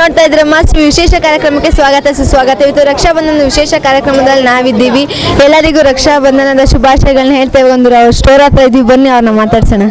ನೋಡ್ತಾ ಇದ್ರೆ ಮಾಸ್ಟರ್ ವಿಶೇಷ ಕಾರ್ಯಕ್ರಮಕ್ಕೆ ಸ್ವಾಗತ ಸುಸ್ವಾಗತ. ಇವತ್ತು ರಕ್ಷಾಬಂಧನ ವಿಶೇಷ ಕಾರ್ಯಕ್ರಮದಲ್ಲಿ ನಾವಿದ್ದೀವಿ. ಎಲ್ಲರಿಗೂ ರಕ್ಷಾಬಂಧನದ ಶುಭಾಶಯಗಳನ್ನ ಹೇಳ್ತೇವೆ. ಒಂದು ಸ್ಟೋರ್ ಹತ್ರ ಇದ್ದೀವಿ, ಬನ್ನಿ ಅವ್ರನ್ನ ಮಾತಾಡ್ಸೋಣ.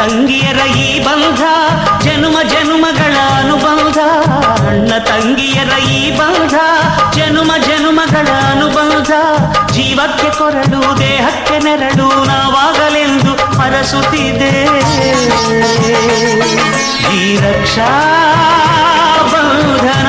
ತಂಗಿಯರ ಈ ಬಂಧ ಜನುಮ ಜನುಮಗಳ ಅನುಬಂಧ. ಅಣ್ಣ ತಂಗಿಯರ ಈ ಬಂಧ ಜನುಮ ಜನುಮಗಳ ಅನುಬಂಧ. ಜೀವಕ್ಕೆ ಕೊರಡು ದೇಹಕ್ಕೆ ನೆರಳು ನಾವಾಗಲೆಂದು ಹರಸುತ್ತಿದೆ ಈ ರಕ್ಷಾ ಬಂಧನ.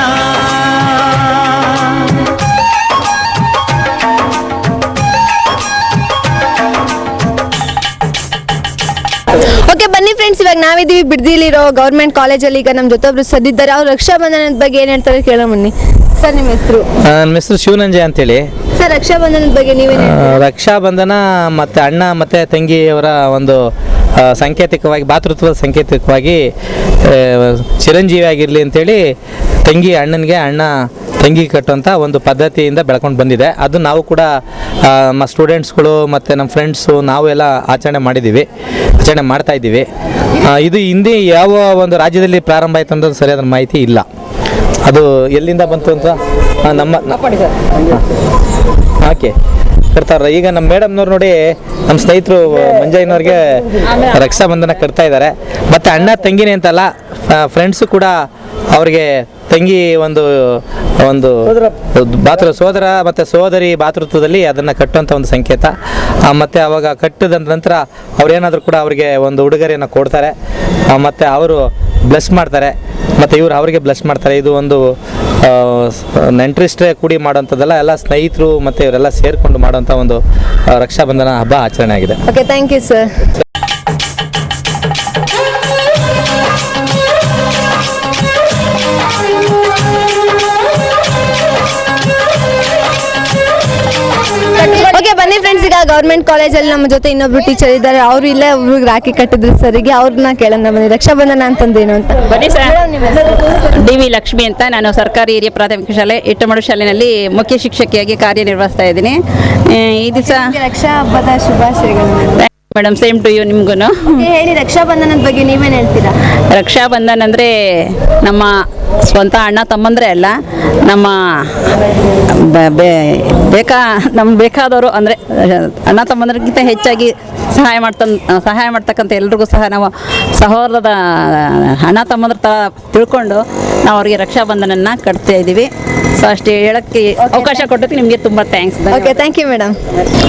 ಓಕೆ ಬನ್ನಿ ಫ್ರೆಂಡ್ಸ್, ಇವಾಗ ನಾವಿದ್ದೀವಿ ಬಿಡದಿಲಿರೋ ಗೌರ್ಮೆಂಟ್ ಕಾಲೇಜಲ್ಲಿ. ಈಗ ನಮ್ಮ ಜೊತೆ ಒಬ್ರು ಸದ್ದಿದ್ದಾರೆ. ಅವ್ರು ರಕ್ಷಾಬಂಧನದ ಬಗ್ಗೆ ಏನು ಹೇಳ್ತಾರೆ ಕೇಳೋ ಬನ್ನಿ. ಸರ್ ನಿಮ್ಮ ಹೆಸರು? ನನ್ನ ಹೆಸರು ಶಿವನಂಜಯ ಅಂತೇಳಿ. ಸರ್ ರಕ್ಷಾಬಂಧನದ ಬಗ್ಗೆ ನೀವೇನು? ರಕ್ಷಾಬಂಧನ ಮತ್ತು ಅಣ್ಣ ಮತ್ತು ತಂಗಿಯವರ ಒಂದು ಸಾಂಕೇತಿಕವಾಗಿ ಭಾತೃತ್ವದ ಸಾಂಕೇತಿಕವಾಗಿ ಚಿರಂಜೀವಿ ಆಗಿರಲಿ ಅಂತೇಳಿ ತಂಗಿ ಅಣ್ಣನಿಗೆ, ಅಣ್ಣ ತಂಗಿ ಕಟ್ಟುವಂಥ ಒಂದು ಪದ್ಧತಿಯಿಂದ ಬೆಳ್ಕೊಂಡು ಬಂದಿದೆ. ಅದು ನಾವು ಕೂಡ ನಮ್ಮ ಸ್ಟೂಡೆಂಟ್ಸ್ಗಳು ಮತ್ತು ನಮ್ಮ ಫ್ರೆಂಡ್ಸು ನಾವು ಎಲ್ಲ ಆಚರಣೆ ಮಾಡ್ತಾ ಇದ್ದೀವಿ. ಇದು ಹಿಂದೆ ಯಾವ ಒಂದು ರಾಜ್ಯದಲ್ಲಿ ಪ್ರಾರಂಭ ಆಯಿತು ಅಂತ ಸರಿಯಾದ ಮಾಹಿತಿ ಇಲ್ಲ. ಅದು ಎಲ್ಲಿಂದ ಬಂತು ಅಂತ ಓಕೆ ಕಟ್ತಾರ. ಈಗ ನಮ್ಮ ಮೇಡಮ್ನವ್ರು ನೋಡಿ, ನಮ್ಮ ಸ್ನೇಹಿತರು ಮಂಜಯ್ಯನವ್ರಿಗೆ ರಕ್ಷಾಬಂಧನ ಕಟ್ತಾ ಇದ್ದಾರೆ. ಮತ್ತು ಅಣ್ಣ ತಂಗಿನೇ ಅಂತಲ್ಲ, ಫ್ರೆಂಡ್ಸು ಕೂಡ ಅವ್ರಿಗೆ ತಂಗಿ ಒಂದು ಸೋದರ ಮತ್ತು ಸೋದರಿ ಭಾತೃತ್ವದಲ್ಲಿ ಅದನ್ನು ಕಟ್ಟುವಂಥ ಒಂದು ಸಂಕೇತ. ಮತ್ತು ಅವಾಗ ಕಟ್ಟಿದ ನಂತರ ಅವ್ರೇನಾದರೂ ಕೂಡ ಅವರಿಗೆ ಒಂದು ಉಡುಗೊರೆಯನ್ನು ಕೊಡ್ತಾರೆ, ಮತ್ತು ಅವರು ಬ್ಲೆಸ್ ಮಾಡ್ತಾರೆ, ಮತ್ತು ಇವರು ಅವರಿಗೆ ಬ್ಲೆಸ್ ಮಾಡ್ತಾರೆ. ಇದು ಒಂದು ನೆಂಟ್ರಿಸ್ಟ್ರೇ ಕೂಡಿ ಮಾಡೋಂಥದ್ದೆಲ್ಲ, ಎಲ್ಲ ಸ್ನೇಹಿತರು ಮತ್ತು ಇವರೆಲ್ಲ ಸೇರಿಕೊಂಡು ಮಾಡೋಂಥ ಒಂದು ರಕ್ಷಾಬಂಧನ ಹಬ್ಬ ಆಚರಣೆ ಆಗಿದೆ. Okay, thank you sir. Okay ಬನ್ನಿ ಫ್ರೆಂಡ್ಸ್, ಈಗ ಗೌರ್ಮೆಂಟ್ ಕಾಲೇಜಲ್ಲಿ ನಮ್ಮ ಜೊತೆ ಇನ್ನೊಬ್ರು ಟೀಚರ್ ಇದ್ದಾರೆ. ಅವರು ಇಲ್ಲೇ ಒಬ್ರಿಗೆ ರಾಖಿ ಕಟ್ಟಿದ್ರು ಸರಿಗೆ. ಅವ್ರನ್ನ ಕೇಳೋಣ ಬನ್ನಿ, ರಕ್ಷಾಬಂಧನ ಅಂತಂದೇನು ಅಂತ. ಬನ್ನಿ ಸರ್. ಡಿ.ವಿ. ಲಕ್ಷ್ಮಿ ಅಂತ, ನಾನು ಸರ್ಕಾರಿ ಹಿರಿಯ ಪ್ರಾಥಮಿಕ ಶಾಲೆ ಇಟ್ಟಮಡು ಶಾಲೆಯಲ್ಲಿ ಮುಖ್ಯ ಶಿಕ್ಷಕಿಯಾಗಿ ಕಾರ್ಯನಿರ್ವಹಿಸ್ತಾ ಇದ್ದೀನಿ. ಈ ದಿವಸ ರಕ್ಷಾ ಹಬ್ಬದ ಶುಭಾಶಯಗಳು ಮೇಡಮ್. ಸೇಮ್ ಟು ಯು ನಿಮ್ಗೂ. ಹೇಳಿ, ರಕ್ಷಾಬಂಧನದ ಬಗ್ಗೆ ನೀವೇನು ಹೇಳ್ತೀರಾ? ರಕ್ಷಾಬಂಧನ ಅಂದರೆ ನಮ್ಮ ಸ್ವಂತ ಅಣ್ಣ ತಮ್ಮಂದ್ರೆ ಅಲ್ಲ, ನಮ್ಮ ನಮ್ಗೆ ಬೇಕಾದವರು ಅಂದರೆ ಅಣ್ಣ ತಮ್ಮಂದ್ರಿಗಿಂತ ಹೆಚ್ಚಾಗಿ ಸಹಾಯ ಮಾಡ್ತಕ್ಕಂಥ ಎಲ್ರಿಗೂ ಸಹ ನಾವು ಸಹೋದರದ ಅಣ್ಣ ತಮ್ಮಂದ್ರ ತಿಳ್ಕೊಂಡು ನಾವು ಅವ್ರಿಗೆ ರಕ್ಷಾಬಂಧನನ್ನ ಕಟ್ತಾ ಇದ್ದೀವಿ. ಸೊ ಅಷ್ಟೇ ಹೇಳಕ್ಕೆ ಅವಕಾಶ ಕೊಟ್ಟಕ್ಕೆ ನಿಮಗೆ ತುಂಬ thanks. Okay, thank you madam.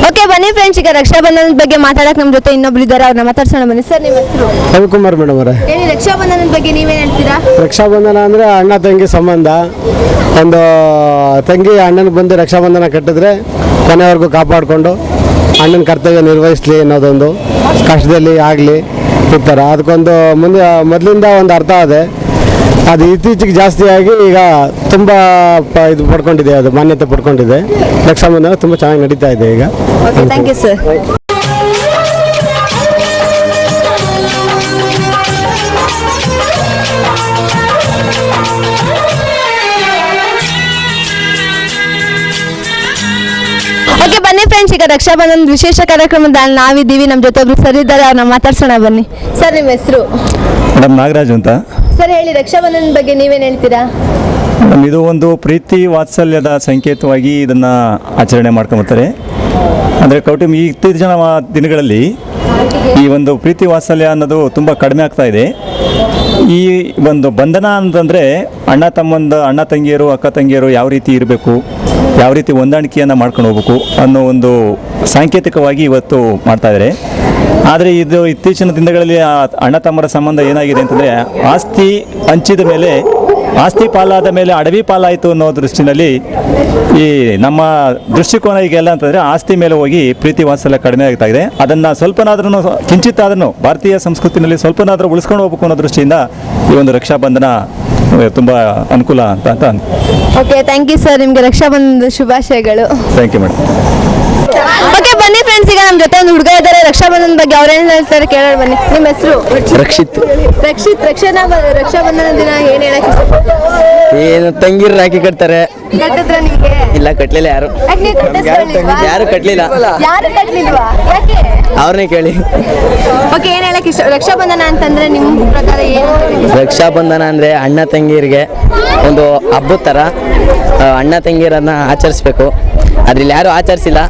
Okay ಬನ್ನಿ ಫ್ರೆಂಡ್ಸ್, ಈಗ ರಕ್ಷಾಬಂಧನದ ಬಗ್ಗೆ ಮಾತಾಡಕ್ಕೆ ನಮ್ಮ ಜೊತೆ ಇನ್ನೊಬ್ರು ಇದ್ದಾರೆ. ಅವ್ರನ್ನ ಮಾತಾಡ್ಸೋಣ ಬನ್ನಿ. ಸರ್ ನಿಮ್ಮ ಹೆಸರು? ರವಿಕುಮಾರ್ ಮೇಡಮ್ ಅವರೇ. ಹೇಳಿ, ರಕ್ಷಾಬಂಧನದ ಬಗ್ಗೆ ನೀವೇನು ಹೇಳ್ತೀರಾ? ರಕ್ಷಾಬಂಧನ ಅಂದರೆ ಅಣ್ಣ ತಂಗಿ ಸಂಬಂಧ. ಒಂದು ತಂಗಿ ಅಣ್ಣನಿಗೆ ಬಂದು ರಕ್ಷಾಬಂಧನ ಕಟ್ಟಿದ್ರೆ ಕೊನೆವರೆಗೂ ಕಾಪಾಡಿಕೊಂಡು ಅಣ್ಣನ ಕರ್ತವ್ಯ ನಿರ್ವಹಿಸಲಿ ಅನ್ನೋದೊಂದು, ಕಷ್ಟದಲ್ಲಿ ಆಗಲಿ ಈ ಥರ ಅದಕ್ಕೊಂದು ಮೊದಲಿಂದ ಒಂದು ಅರ್ಥ ಇದೆ. ಅದು ಇತ್ತೀಚೆಗೆ ಜಾಸ್ತಿಯಾಗಿ ಈಗ ತುಂಬ ಇದು ಪಡ್ಕೊಂಡಿದೆ, ಅದು ಮಾನ್ಯತೆ ಪಡ್ಕೊಂಡಿದೆ. ರಕ್ಷಾಬಂಧನ ತುಂಬ ಚೆನ್ನಾಗಿ ನಡೀತಾ ಇದೆ ಈಗ. Okay, thank you sir. Okay ಬನ್ನಿ ಫ್ರೆಂಡ್ಸ್, ಈಗ ರಕ್ಷಾಬಂಧನ ವಿಶೇಷ ಕಾರ್ಯಕ್ರಮದಲ್ಲಿ ನಾವಿದ್ದೀವಿ. ನಮ್ಮ ಜೊತೆ ಒಬ್ರು ಸರ್ ಇದ್ದಾರೆ, ಅವ್ರನ್ನ ಮಾತಾಡ್ಸೋಣ ಬನ್ನಿ. ಸರ್ ನಿಮ್ಮ ಹೆಸರು? ಮೇಡಮ್ ನಾಗರಾಜ್ ಅಂತ. ಸರ್ ಹೇಳಿ, ರಕ್ಷಾಬಂಧನದ ಬಗ್ಗೆ ನೀವೇನು ಹೇಳ್ತೀರಾ? ಮೇಡಮ್ ಇದು ಒಂದು ಪ್ರೀತಿ ವಾತ್ಸಲ್ಯದ ಸಂಕೇತವಾಗಿ ಇದನ್ನು ಆಚರಣೆ ಮಾಡ್ಕೊಂಬರ್ತಾರೆ. ಅಂದರೆ ಇತ್ತೀಚಿನ ದಿನಗಳಲ್ಲಿ ಈ ಒಂದು ಪ್ರೀತಿ ವಾತ್ಸಲ್ಯ ಅನ್ನೋದು ತುಂಬ ಕಡಿಮೆ ಆಗ್ತಾ ಇದೆ. ಈ ಒಂದು ಬಂಧನ ಅಂತಂದರೆ ಅಣ್ಣ ತಂಗಿಯರು ಅಕ್ಕ ತಂಗಿಯರು ಯಾವ ರೀತಿ ಇರಬೇಕು, ಯಾವ ರೀತಿ ಹೊಂದಾಣಿಕೆಯನ್ನು ಮಾಡ್ಕೊಂಡು ಹೋಗ್ಬೇಕು ಅನ್ನೋ ಒಂದು ಸಾಂಕೇತಿಕವಾಗಿ ಇವತ್ತು ಮಾಡ್ತಾ ಇದ್ದಾರೆ. ಆದರೆ ಇದು ಇತ್ತೀಚಿನ ದಿನಗಳಲ್ಲಿ ಆ ಅಣ್ಣ ತಮ್ಮರ ಸಂಬಂಧ ಏನಾಗಿದೆ ಅಂತಂದರೆ ಆಸ್ತಿ ಹಂಚಿದ ಮೇಲೆ, ಆಸ್ತಿ ಪಾಲಾದ ಮೇಲೆ ಅಡವಿ ಪಾಲಾಯಿತು ಅನ್ನೋ ದೃಷ್ಟಿನಲ್ಲಿ ಈ ನಮ್ಮ ದೃಷ್ಟಿಕೋನ ಈಗೆಲ್ಲ ಅಂತಂದರೆ ಆಸ್ತಿ ಮೇಲೆ ಹೋಗಿ ಪ್ರೀತಿ ವಾತ್ಸಲ್ಯ ಕಡಿಮೆ ಆಗ್ತಾ ಇದೆ. ಅದನ್ನು ಸ್ವಲ್ಪನಾದ್ರೂ ಕಿಂಚಿತ್ತಾದ್ರೂ ಭಾರತೀಯ ಸಂಸ್ಕೃತಿನಲ್ಲಿ ಸ್ವಲ್ಪನಾದ್ರೂ ಉಳಿಸ್ಕೊಂಡು ಹೋಗ್ಬೇಕು ಅನ್ನೋ ದೃಷ್ಟಿಯಿಂದ ಈ ಒಂದು ರಕ್ಷಾಬಂಧನ ತುಂಬ ಅನುಕೂಲ ಅಂತ ಓಕೆ, ಥ್ಯಾಂಕ್ ಯು ಸರ್. ನಿಮಗೆ ರಕ್ಷಾಬಂಧನದ ಶುಭಾಶಯಗಳು. Thank you madam. ಓಕೆ, ಬನ್ನಿ ಫ್ರೆಂಡ್ಸ್, ಈಗ ನಮ್ಮ ಜೊತೆ ಒಂದು ಹುಡುಗ ಇದ್ದಾರೆ. ರಕ್ಷಾಬಂಧನ ಬಗ್ಗೆ ಅವ್ರೇನು ಹೇಳ್ತಾರೆ ಕೇಳೋಣ ಬನ್ನಿ. ನಿಮ್ಮ ಹೆಸರು? ರಕ್ಷಿತ್. ರಕ್ಷಾಬಂಧನ ದಿನ ಏನು ಹೇಳಕ್ಕೆ ಇಷ್ಟಪಡ್ತೀರಾ? ಏನು ತಂಗಿರ್ ರಾಖಿ ಕಟ್ತಾರೆ. ಕಟ್ಟಿದ್ರ ನಿಮಗೆ? ಇಲ್ಲ, ಕಟ್ಲಿಲ್ಲ ಯಾರು. ಯಾರು ಕಟ್ಲಿಲ್ಲ. ಯಾರು ಕಟ್ಲಿಲ್ವಾ? ಯಾಕೆ? ಅವ್ರನ್ನೇ ಕೇಳಿ. ಓಕೆ, ಏನು ಹೇಳಕ್ಕೆ ಇಷ್ಟ? ರಕ್ಷಾಬಂಧನ ಅಂತಂದ್ರೆ ನಿಮ್ಮ ಪ್ರಕಾರ ಏನು? ರಕ್ಷಾಬಂಧನ ಅಂದ್ರೆ ಅಣ್ಣ ತಂಗಿಯರಿಗೆ ಒಂದು ಹಬ್ಬದ ಥರ ಅಣ್ಣ ತಂಗಿಯರನ್ನ ಆಚರಿಸ್ಬೇಕು. ಅದ್ರಲ್ಲಿ ಯಾರು ಆಚರಿಸಿಲ್ಲ,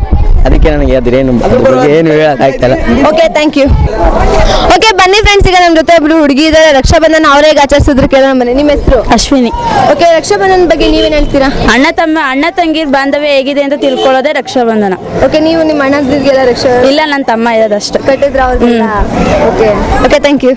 ಅದಕ್ಕೆ ನನಗೆ ಅದ್ರ ಬಗ್ಗೆ ಏನು ಹೇಳೋಕ್ಕಾಗ್ತಾಯಿಲ್ಲ. Okay, thank you. ಓಕೆ, ಬನ್ನಿ ಫ್ರೆಂಡ್ಸ್, ಈಗ ನಮ್ಮ ಜೊತೆ ಒಬ್ರು ಹುಡುಗಿ ಇದ್ದಾರೆ. ರಕ್ಷಾಬಂಧನ ಅವರೇ ಹೇಗೆ ಆಚರಿಸಿದ್ರು ಕೇಳೋಣ ಬನ್ನಿ. ನಿಮ್ಮ ಹೆಸರು? ಅಶ್ವಿನಿ. ಓಕೆ, ರಕ್ಷಾಬಂಧನ ಬಗ್ಗೆ ನೀವೇನು ಹೇಳ್ತೀರಾ? ಅಣ್ಣ ತಂಗಿರ್ ಬಾಂಧವ್ಯ ಹೇಗಿದೆ ಅಂತ ತಿಳ್ಕೊಳ್ಳೋದೇ ರಕ್ಷಾಬಂಧನ. ಓಕೆ, ನೀವು ನಿಮ್ಮ ಅಣ್ಣದಿರಿಗೆಲ್ಲ ಇಲ್ಲ, ನನ್ನ ತಮ್ಮ ಇರೋದಷ್ಟೇ. ಕಟ್ಟಿದ್ರ ಅವ್ರಿಗೆಲ್ಲ? Okay okay, thank you.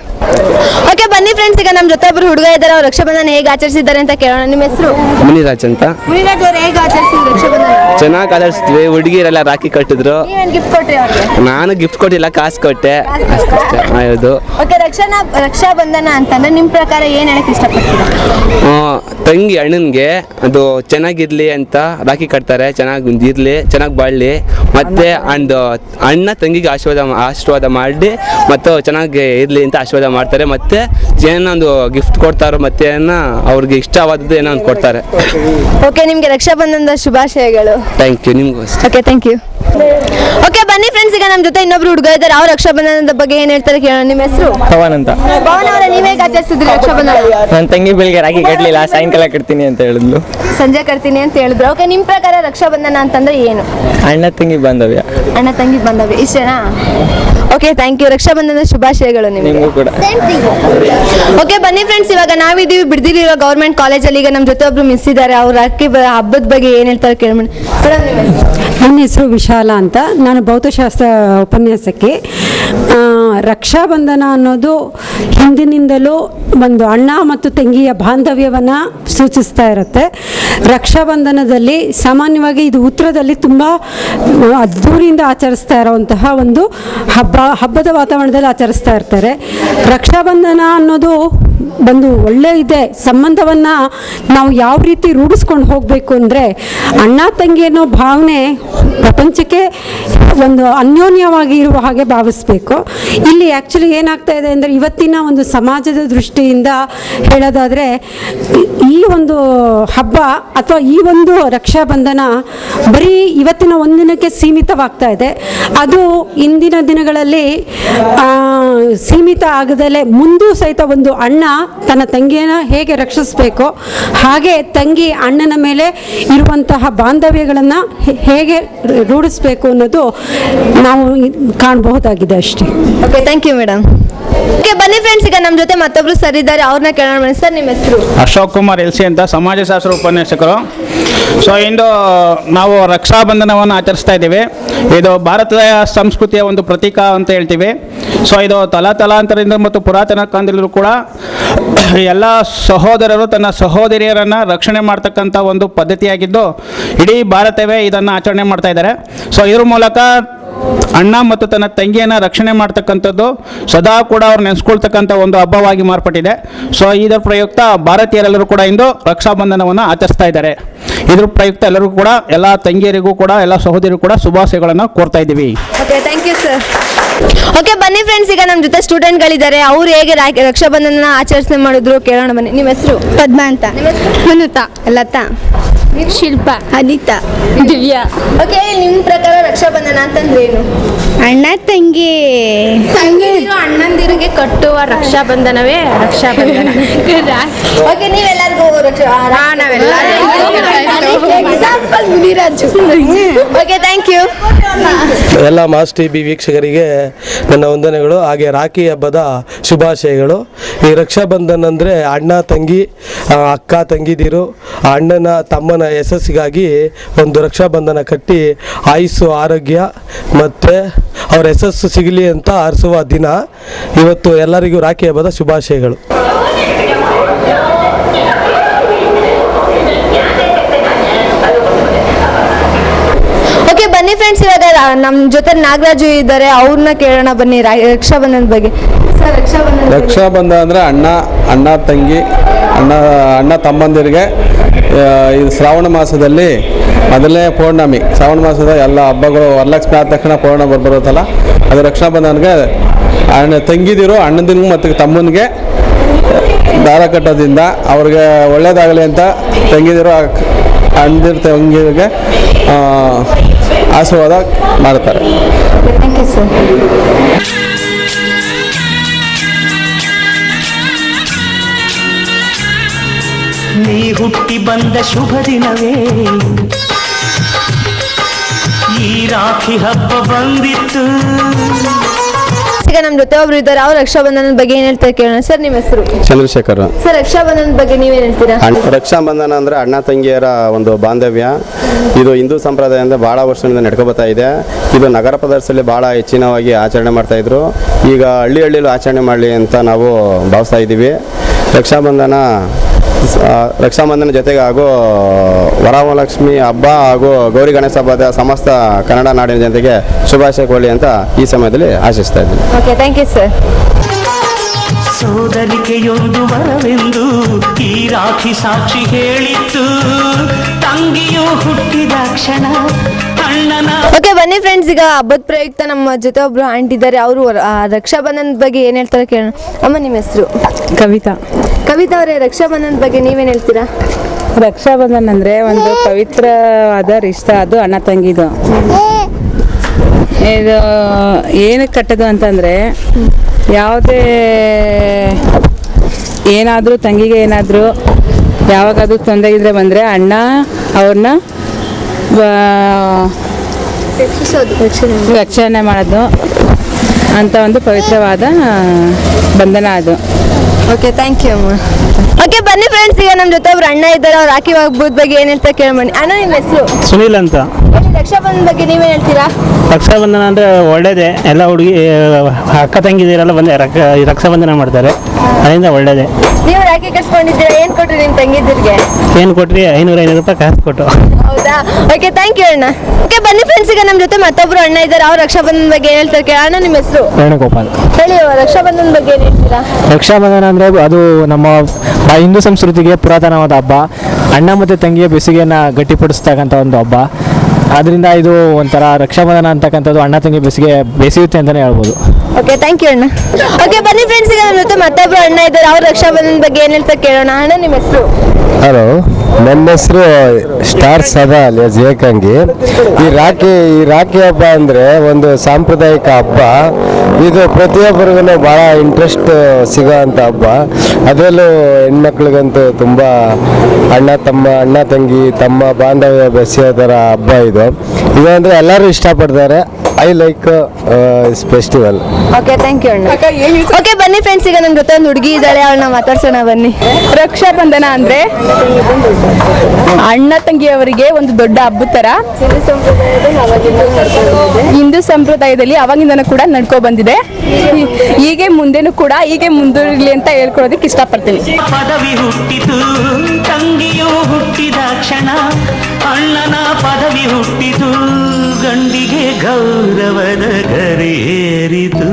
Okay, ಬನ್ನಿ ಫ್ರೆಂಡ್ಸ್, ಈಗ ನಮ್ಮ ಜೊತೆ ಒಬ್ರು ಹುಡುಗ ಇದ್ದಾರೆ. ಅವ್ರು ರಕ್ಷಾಬಂಧನ ಹೇಗೆ ಆಚರಿಸಿದ್ದಾರೆ ಅಂತ ಕೇಳೋಣ. ನಿಮ್ಮ ಹೆಸರು? ಮುನಿರಾಜ್ ಅಂತ. ಮುನಿರಾಜ್ ಅವ್ರು ಹೇಗೆ ಆಚರಿಸಿದ್ರು ರಕ್ಷಾಬಂಧನ? ಚೆನ್ನಾಗಿ ಆಚರಿಸಿದ್ವಿ. ಹುಡುಗಿರೆಲ್ಲ ರಾಖಿ ಕಟ್ಟಿದ್ರು. ನೀವೇನು ಗಿಫ್ಟ್ ಕೊಟ್ರಿ ಅವ್ರಿಗೆ? ನಾನು ಗಿಫ್ಟ್ ಕೊಟ್ಟಿಲ್ಲ, ಕಾಸು ಕೊಟ್ಟೆ. ಹೌದು. ಓಕೆ, ರಕ್ಷಾಬಂಧನ ಅಂತಂದ್ರೆ ನಿಮ್ಮ ಪ್ರಕಾರ ಏನು ಹೇಳಕ್ಕೆ ಇಷ್ಟಪಡ್ತೀರಾ? ತಂಗಿ ಅಣ್ಣನಿಗೆ ಅದು ಚೆನ್ನಾಗಿರ್ಲಿ ಅಂತ ರಾಖಿ ಕಟ್ತಾರೆ. ಚೆನ್ನಾಗಿ ಇರಲಿ, ಚೆನ್ನಾಗಿ ಬಾಳಲಿ, ಮತ್ತೆ ಒಂದು ಅಣ್ಣ ತಂಗಿಗೆ ಆಶೀರ್ವಾದ ಮಾಡಿ ಮತ್ತು ಚೆನ್ನಾಗಿ ಇರಲಿ ಅಂತ ಆಶೀರ್ವಾದ ಮಾಡ್ತಾರೆ. ಮತ್ತೆ ಏನೋ ಒಂದು ಗಿಫ್ಟ್ ಕೊಡ್ತಾರೆ, ಮತ್ತೆ ಅವ್ರಿಗೆ ಇಷ್ಟವಾದದ್ದು ಏನೋ ಒಂದು ಕೊಡ್ತಾರೆ. ಓಕೆ, ನಿಮಗೆ ರಕ್ಷಾಬಂಧನದ ಶುಭಾಶಯಗಳು. Thank you. ನಿಮಗೂ ಅಷ್ಟೇ. Okay, thank you. ಓಕೆ, ಬನ್ನಿ ಫ್ರೆಂಡ್ಸ್, ಈಗ ನಮ್ಮ ಜೊತೆ ಇನ್ನೊಬ್ರು ಹುಡುಗ ಇದ್ದಾರೆ. ಅವ್ರು ರಕ್ಷಾಬಂಧನದ ಬಗ್ಗೆ ಏನು ಹೇಳ್ತಾರೆ ಕೇಳೋಣ. ನಿಮ್ಮ ಹೆಸರು? ಪವನ್ ಅಂತ. ಪವನ್ ಅವರೇ, ನೀವೇ ಆಚರಿಸಿದ್ರಿ ರಕ್ಷಾಬಂಧನ? ನನ್ನ ತಂಗಿ ಬೆಳಿಗ್ಗೆ ರಾಖಿ ಕಟ್ಟಲಿಲ್ಲ, ಸಾಯಂಕಾಲ ಕಟ್ತೀನಿ ಅಂತ ಹೇಳಿದ್ಲು. ಸಂಜೆ ಕಟ್ತೀನಿ ಅಂತ ಹೇಳಿದ್ರು. ಓಕೆ, ನಿಮ್ಮ ಪ್ರಕಾರ ರಕ್ಷಾಬಂಧನ ಅಂತಂದ್ರೆ ಏನು? ಅಣ್ಣ ತಂಗಿ ಬಾಂಧವ್ಯ. ಅಣ್ಣ ತಂಗಿ ಬಾಂಧವ್ಯ, ಇಷ್ಟೇನಾ? Okay, thank you. ರಕ್ಷಾಬಂಧನದ ಶುಭಾಶಯಗಳು ನಿಮಗೆ. ನಿಮಗೂ ಕೂಡ. ಓಕೆ, ಬನ್ನಿ ಫ್ರೆಂಡ್ಸ್, ಇವಾಗ ನಾವಿದ್ದೀವಿ ಬಿಡ್ದಿಲಿರೋ ಗೌರ್ಮೆಂಟ್ ಕಾಲೇಜಲ್ಲಿ. ಈಗ ನಮ್ಮ ಜೊತೆ ಒಬ್ರು ಮಿಸ್ ಇದ್ದಾರೆ. ಅವ್ರು ರಾಖಿ ಹಬ್ಬದ ಬಗ್ಗೆ ಏನು ಹೇಳ್ತಾರೆ ಕೇಳೋಣ. ನನ್ನ ಹೆಸರು ವಿಶಾಲ ಅಂತ. ನಾನು ಭೌತಶಾಸ್ತ್ರ ಉಪನ್ಯಾಸಕ್ಕೆ. ರಕ್ಷಾಬಂಧನ ಅನ್ನೋದು ಹಿಂದಿನಿಂದಲೂ ಒಂದು ಅಣ್ಣ ಮತ್ತು ತಂಗಿಯ ಬಾಂಧವ್ಯವನ್ನು ಸೂಚಿಸ್ತಾ ಇರುತ್ತೆ. ರಕ್ಷಾಬಂಧನದಲ್ಲಿ ಸಾಮಾನ್ಯವಾಗಿ ಇದು ಉತ್ತರದಲ್ಲಿ ತುಂಬ ಅದ್ದೂರಿಯಿಂದ ಆಚರಿಸ್ತಾ ಇರೋವಂತಹ ಒಂದು ಹಬ್ಬದ ವಾತಾವರಣದಲ್ಲಿ ಆಚರಿಸ್ತಾ ಇರ್ತಾರೆ. ರಕ್ಷಾಬಂಧನ ಅನ್ನೋದು ಒಂದು ಒಳ್ಳೆ ಇದೆ ಸಂಬಂಧವನ್ನು ನಾವು ಯಾವ ರೀತಿ ರೂಢಿಸ್ಕೊಂಡು ಹೋಗಬೇಕು ಅಂದರೆ, ಅಣ್ಣ ತಂಗಿ ಅನ್ನೋ ಭಾವನೆ ಪ್ರಪಂಚಕ್ಕೆ ಒಂದು ಅನ್ಯೋನ್ಯವಾಗಿ ಇರುವ ಹಾಗೆ ಭಾವಿಸ್ಬೇಕು. ಇಲ್ಲಿ ಆ್ಯಕ್ಚುಲಿ ಏನಾಗ್ತಾ ಇದೆ ಅಂದರೆ, ಇವತ್ತಿನ ಒಂದು ಸಮಾಜದ ದೃಷ್ಟಿಯಿಂದ ಹೇಳೋದಾದರೆ, ಈ ಒಂದು ಹಬ್ಬ ಅಥವಾ ಈ ಒಂದು ರಕ್ಷಾಬಂಧನ ಬರೀ ಇವತ್ತಿನ ಒಂದಿನಕ್ಕೆ ಸೀಮಿತವಾಗ್ತಾ ಇದೆ. ಅದು ಇಂದಿನ ದಿನಗಳಲ್ಲಿ ಸೀಮಿತ ಆಗದಲ್ಲೇ ಮುಂದೂ ಸಹಿತ ಒಂದು ಅಣ್ಣ ತನ್ನ ತಂಗಿಯನ್ನು ಹೇಗೆ ರಕ್ಷಿಸಬೇಕು, ಹಾಗೆ ತಂಗಿ ಅಣ್ಣನ ಮೇಲೆ ಇರುವಂತಹ ಬಾಂಧವ್ಯಗಳನ್ನು ಹೇಗೆ ರೂಢಿಸಬೇಕು ಅನ್ನೋದು ನಾವು ಕಾಣಬಹುದಾಗಿದೆ ಅಷ್ಟೇ. Okay, thank you madam. Okay, ಬನ್ನಿ ಫ್ರೆಂಡ್ಸ್, ಈಗ ನಮ್ಮ ಜೊತೆ ಮತ್ತೊಬ್ರು ಸರ್ ಇದ್ದಾರೆ. ಅವ್ರನ್ನ ಕೇಳೋಣ ಬನ್ನಿ. ಸರ್, ನಿಮ್ಮ ಹೆಸರು? ಅಶೋಕ್ ಕುಮಾರ್ ಎಲ್ಸಿ ಅಂತ, ಸಮಾಜಶಾಸ್ತ್ರ ಉಪನ್ಯಾಸಕರು. ಸೊ ಇಂದು ನಾವು ರಕ್ಷಾಬಂಧನವನ್ನು ಆಚರಿಸ್ತಾ ಇದ್ದೀವಿ. ಇದು ಭಾರತದ ಸಂಸ್ಕೃತಿಯ ಒಂದು ಪ್ರತೀಕ ಅಂತ ಹೇಳ್ತೀವಿ. ಸೊ ಇದು ತಲಾಂತರದಿಂದ ಮತ್ತು ಪುರಾತನ ಕಾಲದಲ್ಲೂ ಕೂಡ ಎಲ್ಲ ಸಹೋದರರು ತನ್ನ ಸಹೋದರಿಯರನ್ನು ರಕ್ಷಣೆ ಮಾಡ್ತಕ್ಕಂಥ ಒಂದು ಪದ್ಧತಿಯಾಗಿದ್ದು, ಇಡೀ ಭಾರತವೇ ಇದನ್ನು ಆಚರಣೆ ಮಾಡ್ತಾ ಇದ್ದಾರೆ. ಸೊ ಇದ್ರ ಮೂಲಕ ಅಣ್ಣ ಮತ್ತು ತನ್ನ ತಂಗಿಯನ್ನು ರಕ್ಷಣೆ ಮಾಡ್ತಕ್ಕಂಥದ್ದು ಸದಾ ಕೂಡ ಅವ್ರು ನೆನೆಸ್ಕೊಳ್ತಕ್ಕಂಥ ಒಂದು ಹಬ್ಬವಾಗಿ ಮಾರ್ಪಟ್ಟಿದೆ. ಸೊ ಇದರ ಪ್ರಯುಕ್ತ ಭಾರತೀಯರೆಲ್ಲರೂ ಕೂಡ ಇಂದು ರಕ್ಷಾಬಂಧನವನ್ನು ಆಚರಿಸ್ತಾ ಇದ್ದಾರೆ. ಇದ್ರ ಪ್ರಯುಕ್ತ ಎಲ್ಲರಿಗೂ ಕೂಡ, ಎಲ್ಲ ತಂಗಿಯರಿಗೂ ಕೂಡ, ಎಲ್ಲ ಸಹೋದರಿಗೂ ಕೂಡ ಶುಭಾಶಯಗಳನ್ನು ಕೋರ್ತಾ ಇದ್ದೀವಿ. Okay, thank you sir. Okay, ಬನ್ನಿ ಫ್ರೆಂಡ್ಸ್, ಈಗ ನಮ್ಮ ಜೊತೆ ಸ್ಟೂಡೆಂಟ್ಗಳಿದ್ದಾರೆ. ಅವ್ರು ಹೇಗೆ ರಕ್ಷಾಬಂಧನ ಆಚರಣೆ ಮಾಡಿದ್ರು ಕೇಳೋಣ ಬನ್ನಿ. ನಿಮ್ಮ ಹೆಸರು? ಪದ್ಮ ಅಂತ. ನಿಮ್ಮ ಹೆಸರು? ಮನುತಾ. ಲತಾ. ಶಿಲ್ಪ. ಅನಿತಾ. ದಿವ್ಯಾ. ಓಕೆ, ನಿಮ್ಮ ಪ್ರಕಾರ ರಕ್ಷಾಬಂಧನ ಅಂತಂದ್ರೆ ಏನು? ಅಣ್ಣ ತಂಗಿ ಅಣ್ಣಂದಿರಿಗೆ ಕಟ್ಟುವ ರಕ್ಷಾಬಂಧನವೇ ರಕ್ಷಾಬಂಧನ. ಓಕೆ, ನೀವೆಲ್ಲರಿಗೂ example Muniraju. Okay, thank you. ಎಲ್ಲ ಮಾಸ್ ಟಿವಿ ವೀಕ್ಷಕರಿಗೆ ನನ್ನ ವಂದನೆಗಳು. ಹಾಗೆ ರಾಖಿ ಹಬ್ಬದ ಶುಭಾಶಯಗಳು. ಈ ರಕ್ಷಾಬಂಧನ ಅಂದರೆ ಅಣ್ಣ ತಂಗಿ, ಅಕ್ಕ ತಂಗಿದಿರು, ಅಣ್ಣನ ತಮ್ಮನ ಯಶಸ್ಸಿಗಾಗಿ ಒಂದು ರಕ್ಷಾಬಂಧನ ಕಟ್ಟಿ ಆಯುಸ್ಸು ಆರೋಗ್ಯ ಮತ್ತು ಅವರ ಯಶಸ್ಸು ಸಿಗಲಿ ಅಂತ ಹರಿಸುವ ದಿನ ಇವತ್ತು. ಎಲ್ಲರಿಗೂ ರಾಖಿ ಹಬ್ಬದ ಶುಭಾಶಯಗಳು. ಓಕೆ ಬನ್ನಿ ಫ್ರೆಂಡ್ಸ್, ಇವಾಗ ನಮ್ಮ ಜೊತೆ ನಾಗರಾಜು ಇದ್ದಾರೆ, ಅವ್ರನ್ನ ಕೇಳೋಣ ಬನ್ನಿ ರಕ್ಷಾಬಂಧನದ ಬಗ್ಗೆ. ಸರ್, ರಕ್ಷಾಬಂಧನ ಅಂದರೆ ಅಣ್ಣ ತಂಗಿ ಅಣ್ಣ ತಮ್ಮಂದಿರಿಗೆ ಇದು ಶ್ರಾವಣ ಮಾಸದಲ್ಲಿ ಮೊದಲನೇ ಪೌರ್ಣಮಿ. ಶ್ರಾವಣ ಮಾಸದ ಎಲ್ಲ ಹಬ್ಬಗಳು ವರಲಕ್ಷ್ಮಿ ಆದ ತಕ್ಷಣ ಪೌರ್ಣಮಿ ಬರುತ್ತಲ್ಲ, ಅದು ರಕ್ಷಾಬಂಧನಗೆ ತಂಗಿದಿರು ಅಣ್ಣದಿನ ಮತ್ತು ತಮ್ಮನಿಗೆ ದಾರ ಕಟ್ಟೋದ್ರಿಂದ ಅವ್ರಿಗೆ ಒಳ್ಳೇದಾಗಲಿ ಅಂತ ತಂಗಿದಿರು ತಂಗಿಗೆ ಆಶೀರ್ವಾದ ಮಾಡ್ತಾರೆ. Thank you sir. ನೀ ಹುಟ್ಟಿ ಬಂದ ಶುಭ ದಿನವೇ ಈ ರಾಖಿ ಹಬ್ಬ ಬಂದಿತ್ತು. ಈಗ ನಮ್ಮ ಜೊತೆ ಒಬ್ರು ಇದ್ದಾರೆ, ಅವ್ರು ರಕ್ಷಾಬಂಧನದ ಬಗ್ಗೆ ಏನ್ ಹೇಳ್ತಾರೆ ಕೇಳೋಣ. ಸರ್, ನಿಮ್ಮ ಹೆಸರು? ಚಂದ್ರಶೇಖರ್. ಸರ್, ರಕ್ಷಾಬಂಧನದ ಬಗ್ಗೆ ನೀವೇನು ಹೇಳ್ತೀರಾ? ರಕ್ಷಾಬಂಧನ ಅಂದರೆ ಅಣ್ಣ ತಂಗಿಯರ ಒಂದು ಬಾಂಧವ್ಯ. ಇದು ಹಿಂದೂ ಸಂಪ್ರದಾಯದಿಂದ ಭಾಳ ವರ್ಷದಿಂದ ನಡ್ಕೊಬತ್ತಾ ಇದೆ. ಇದು ನಗರ ಪ್ರದೇಶದಲ್ಲಿ ಭಾಳ ಹೆಚ್ಚಿನವಾಗಿ ಆಚರಣೆ ಮಾಡ್ತಾಯಿದ್ರು. ಈಗ ಹಳ್ಳಿಲೂ ಆಚರಣೆ ಮಾಡಲಿ ಅಂತ ನಾವು ಭಾವಿಸ್ತಾ ಇದ್ದೀವಿ. ರಕ್ಷಾಬಂಧನ ಜೊತೆಗೆ ಹಾಗೂ ವರಮಹಾಲಕ್ಷ್ಮಿ ಹಬ್ಬ ಹಾಗೂ ಗೌರಿ ಗಣೇಶ ಹಬ್ಬದ ಸಮಸ್ತ ಕನ್ನಡ ನಾಡಿನ ಜನತೆಗೆ ಶುಭಾಶಯ ಕೊಡಲಿ ಅಂತ ಈ ಸಮಯದಲ್ಲಿ ಆಶಿಸ್ತಾ ಇದ್ದೀನಿ. Okay, thank you sir. ಸೋದರಿಕೆಯೊಂದು ವರವೆಂದು ಈ ರಾಖಿ ಸಾಕ್ಷಿ ಹೇಳಿತ್ತು. ತಂಗಿಯು ಹುಟ್ಟಿದ ಕ್ಷಣ ಅಣ್ಣನ. ಓಕೆ ಬನ್ನಿ ಫ್ರೆಂಡ್ಸ್, ಈಗ ಹಬ್ಬದ ಪ್ರಯುಕ್ತ ನಮ್ಮ ಜೊತೆ ಒಬ್ರು ಆಂಟಿ ಇದ್ದಾರೆ, ಅವರು ರಕ್ಷಾಬಂಧನದ ಬಗ್ಗೆ ಏನ್ ಹೇಳ್ತಾರೆ ಕೇಳೋಣ. ಅಮ್ಮ, ನಿಮ್ಮ ಹೆಸರು? ಕವಿತಾ. ಕವಿತಾ ಅವರೇ, ರಕ್ಷಾಬಂಧನದ ಬಗ್ಗೆ ನೀವೇನು ಹೇಳ್ತೀರಾ? ರಕ್ಷಾಬಂಧನ ಅಂದರೆ ಒಂದು ಪವಿತ್ರವಾದ ರಿಶ್ತೆ, ಅದು ಅಣ್ಣ ತಂಗಿದು. ಇದು ಏನಕ್ಕೆ ಕಟ್ಟೋದು ಅಂತಂದರೆ, ಯಾವುದೇ ಏನಾದರೂ ತಂಗಿಗೆ ಏನಾದರೂ ಯಾವಾಗಾದರೂ ತೊಂದರೆ ಇದ್ರೆ ಬಂದರೆ ಅಣ್ಣ ಅವ್ರನ್ನ ರಕ್ಷಣೆ ಮಾಡೋದು ಅಂತ ಒಂದು ಪವಿತ್ರವಾದ ಬಂಧನ ಅದು. ಓಕೆ, ಥ್ಯಾಂಕ್ ಯು ಅಮ್ಮ. ಓಕೆ ಬನ್ನಿ ಫ್ರೆಂಡ್ಸ್, ಈಗ ನಮ್ಮ ಜೊತೆ ಒಬ್ರು ಅಣ್ಣ ಇದ್ದಾರೆ, ಅವ್ರು ರಾಖಿ ಹಬ್ಬದ ಬಗ್ಗೆ ಏನು ಹೇಳ್ತಾರೆ ಕೇಳೋಣ. ಅಣ್ಣ, ನಿಮ್ಮ ಹೆಸರು? ಸುನೀಲ್ ಅಂತ. ರಕ್ಷಾಬಂಧನ ಬಗ್ಗೆ ನೀವೇನು ಹೇಳ್ತೀರಾ? ರಕ್ಷಾಬಂಧನ ಅಂದರೆ ಒಳ್ಳೇದೇ. ಎಲ್ಲ ಹುಡುಗಿ ಅಕ್ಕ ತಂಗಿದಿರೆಲ್ಲ ಬಂದು ರಕ್ಷಾಬಂಧನ ಮಾಡ್ತಾರೆ, ಅದರಿಂದ ಒಳ್ಳೇದೇ. ನೀವು ರಾಖಿ ಕಟ್ಸ್ಕೊಂಡಿದ್ದೀರಾ, ಏನು ಕೊಟ್ರಿ ನಿಮ್ಮ ತಂಗಿದ್ದಿರಿಗೆ? ಏನು ಕೊಟ್ರಿ? 500 ರೂಪಾಯಿ ಕಾಸು ಕೊಟ್ಟು. ಹೌದಾ? ಓಕೆ, ಥ್ಯಾಂಕ್ ಯು ಅಣ್ಣ. ಓಕೆ ಬನ್ನಿ ಫ್ರೆಂಡ್ಸ್, ಈಗ ನಮ್ಮ ಜೊತೆ ಮತ್ತೊಬ್ರು ಅಣ್ಣ ಇದ್ದಾರೆ, ಅವ್ರು ರಕ್ಷಾಬಂಧನ ಬಗ್ಗೆ ಏನು ಹೇಳ್ತಾರೆ ಕೇಳೋಣ. ಅಣ್ಣ, ನಿಮ್ಮ ಹೆಸರು? ವೇಣುಗೋಪಾಲ್. ಹೇಳಿ, ರಕ್ಷಾಬಂಧನ ಬಗ್ಗೆ ಏನು ಹೇಳ್ತೀರಾ? ರಕ್ಷಾಬಂಧನ ಅಂದರೆ ಅದು ನಮ್ಮ ಹಿಂದೂ ಸಂಸ್ಕೃತಿಗೆ ಪುರಾತನವಾದ ಹಬ್ಬ. ಅಣ್ಣ ಮತ್ತು ತಂಗಿಯ ಬೆಸುಗೆಯನ್ನು ಗಟ್ಟಿಪಡಿಸ್ತಕ್ಕಂಥ ಒಂದು ಹಬ್ಬ. ಅದರಿಂದ ಇದು ಒಂಥರ ರಕ್ಷಾಬಂಧನ ಅಂತಕ್ಕಂಥದ್ದು ಅಣ್ಣ ತಂಗಿ ಬೆಸೆಯುತ್ತೆ ಅಂತಲೇ ಹೇಳ್ಬೋದು. ಓಕೆ, ಥ್ಯಾಂಕ್ ಯು ಅಣ್ಣ. ಓಕೆ ಬನ್ನಿ ಫ್ರೆಂಡ್ಸ್, ಈಗ ನಮ್ಮ ಜೊತೆ ಮತ್ತೊಬ್ರು ಅಣ್ಣ ಇದ್ದಾರೆ, ಅವ್ರು ರಕ್ಷಾಬಂಧನ ಬಗ್ಗೆ ಏನು ಹೇಳ್ತಾರೆ ಕೇಳೋಣ. ಅಣ್ಣ, ನಿಮ್ಮ ಹೆಸರು? ಹಲೋ, ನನ್ನ ಹೆಸರು ಸ್ಟಾರ್ ಸದಾ ಅಲಿಯಾಸ್ ಏಕಂಗಿ. ಈ ರಾಖಿ ಹಬ್ಬ ಅಂದರೆ ಒಂದು ಸಾಂಪ್ರದಾಯಿಕ ಹಬ್ಬ. ಇದು ಪ್ರತಿಯೊಬ್ಬರಿಗೂ ಭಾಳ ಇಂಟ್ರೆಸ್ಟ್ ಸಿಗೋ ಅಂಥ ಹಬ್ಬ. ಅದರಲ್ಲೂ ಹೆಣ್ಮಕ್ಳಿಗಂತೂ ತುಂಬ ಅಣ್ಣ ತಂಗಿ ತಮ್ಮ ಬಾಂಧವ್ಯ ಬೆಸೆಯೋ ಥರ ಹಬ್ಬ ಇದು ಅಂದರೆ ಎಲ್ಲರೂ ಇಷ್ಟಪಡ್ತಾರೆ. I like festival. Okay, thank you ಅಣ್ಣ. ಓಕೆ ಬನ್ನಿ ಫ್ರೆಂಡ್ಸ್, ಈಗ ನಮ್ಮ ಜೊತೆ ಒಂದು ಹುಡುಗಿ ಇದ್ದಾಳೆ, ಅವಳನ್ನ ಮಾತಾಡ್ಸೋಣ ಬನ್ನಿ. ರಕ್ಷಾಬಂಧನ ಅಂದರೆ ಅಣ್ಣ ತಂಗಿಯವರಿಗೆ ಒಂದು ದೊಡ್ಡ ಹಬ್ಬದ ಥರ ಹಿಂದೂ ಸಂಪ್ರದಾಯದಲ್ಲಿ ಅವಾಗಿಂದನೂ ಕೂಡ ನಡ್ಕೊ ಬಂದಿದೆ. ಹೀಗೆ ಮುಂದೆನೂ ಕೂಡ ಹೀಗೆ ಮುಂದುವರಿಲಿ ಅಂತ ಹೇಳ್ಕೊಳೋದಕ್ಕೆ ಇಷ್ಟಪಡ್ತೀನಿ. ಪದವಿ ಹುಟ್ಟಿತು, ತಂಗಿಯು ಹುಟ್ಟಿದ ಕ್ಷಣ ಅಣ್ಣನ ಪದವಿ ಹುಟ್ಟಿತು, ಗಂಡಿಗೆ ಗೌರವದ ಗರೇರಿತು.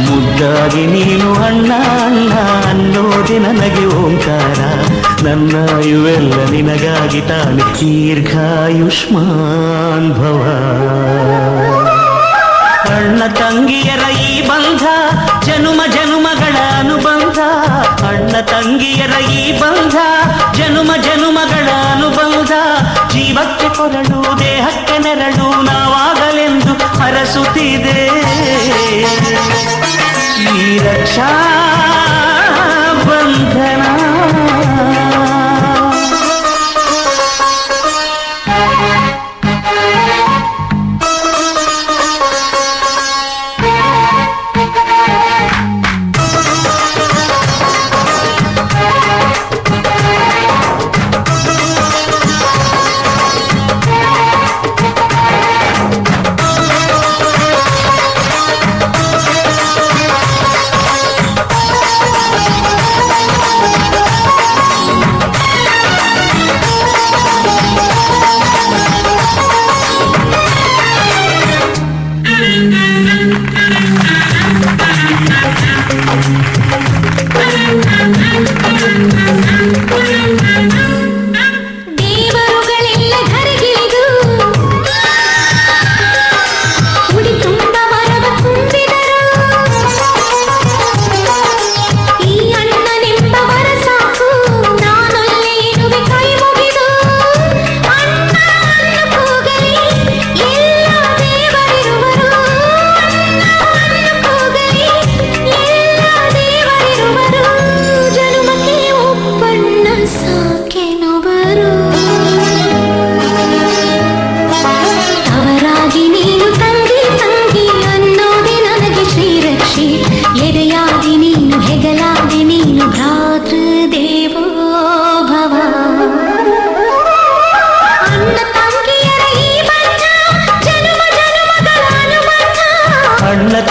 ಮುದ್ದಾಗಿ ನೀನು ಅಣ್ಣ ಅಣ್ಣ ಅನ್ನೋದೆ ನನಗೆ ಓಂಕಾರ. ನನ್ನ ಇವೆಲ್ಲ ನಿನಗಾಗಿ ತಾನೆ, ದೀರ್ಘಾಯುಷ್ಮಾನ್ ಭವ. ಅಣ್ಣ ತಂಗಿಯರ ಈ ಬಂಧ ಜನುಮ ಜನುಮಗಳ ಅನುಬಂಧ. ಅಣ್ಣ ತಂಗಿಯರ ಈ ಬಂಧ ಜನುಮ ಜನುಮಗಳ ಅನುಬಂಧ. ಜೀವಕ್ಕೆ ಕೊರಳು, ದೇಹಕ್ಕೆ ನೆರಳು, ನಾವಾಗಲೆಂದು ಹರಸುತ್ತಿದೆ ಈ ರಕ್ಷಾ ಬಂಧನ.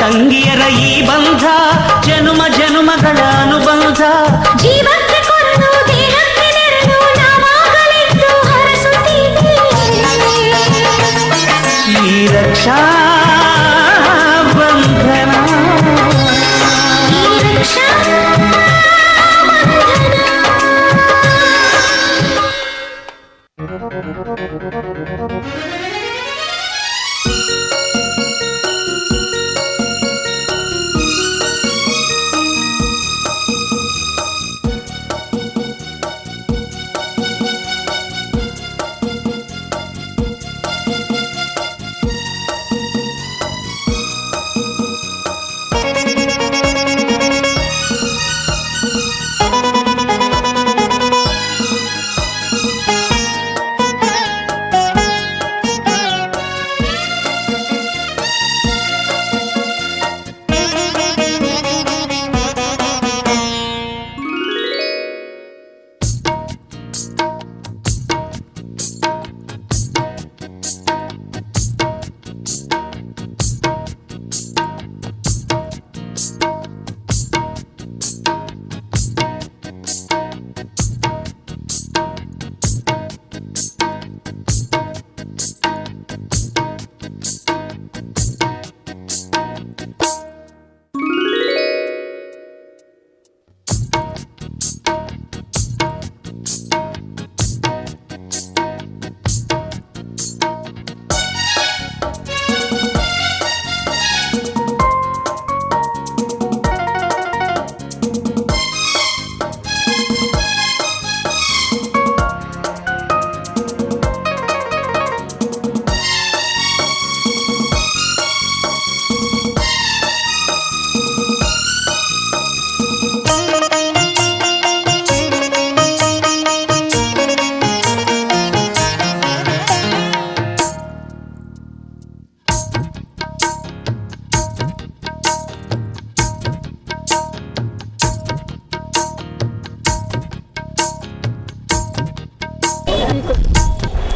ತಂಗಿಯರ ಈ ಬಂಧ ಜನುಮ ಜನುಮಗಳ ಅನುಬಂಧ. ಜೀವಕ್ಕೆ ಕೊರಡು ದೇಹಕ್ಕೆ ನೆರಳು ನಾವಾಗಲೆಂದು ಹರಸುತ್ತೀವಿ. ಈ ರಕ್ಷಾ ಬಂಧನ ಈ ರಕ್ಷಾ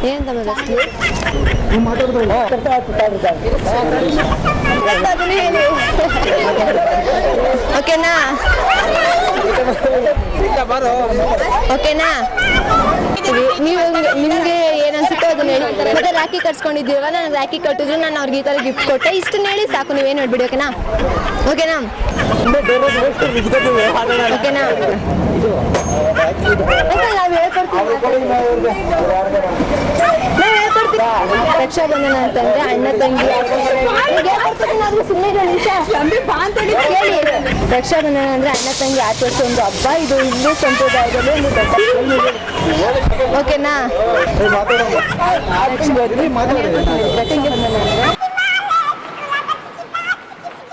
ಏನಂತ ಬದಲಿಸ್ಲಿ ಓಕೆನಾ ಓಕೆನಾ ನೀವು ನಿಮಗೆ ಏನನ್ಸುತ್ತೋ ಅದನ್ನ ಹೇಳಿ. ಮತ್ತೆ ರಾಖಿ ಕಟ್ಸ್ಕೊಂಡಿದ್ದೀವ, ನನಗೆ ರಾಖಿ ಕಟ್ಟಿದ್ರು ನಾನು ಅವ್ರಿಗೆ ಈ ಥರ ಗಿಫ್ಟ್ ಕೊಟ್ಟೆ, ಇಷ್ಟನ್ನ ಹೇಳಿ ಸಾಕು, ನೀವೇನು ನೋಡ್ಬಿಡಿ. ಓಕೆನಾ ಓಕೆನಾ ಓಕೆನಾ ನಾವು ಹೇಳ್ಕೊಡ್ತೀವಿ. ರಕ್ಷಾಬಂಧನ ಅಂತಂದ್ರೆ ಅಣ್ಣ ತಂಗಿ ಸುಮ್ಮನೆ ಕೇಳಿ. ರಕ್ಷಾಬಂಧನ ಅಂದ್ರೆ ಅಣ್ಣ ತಂಗಿ ಆಚರಿಸೋ ಒಂದು ಹಬ್ಬ. ಇದು ಹಿಂದೂ ಸಂಪ್ರದಾಯದಲ್ಲಿ ಒಂದು ದೊಡ್ಡ ಓಕೆನಾ. ರಕ್ಷಾಬಂಧನ ಅಂದ್ರೆ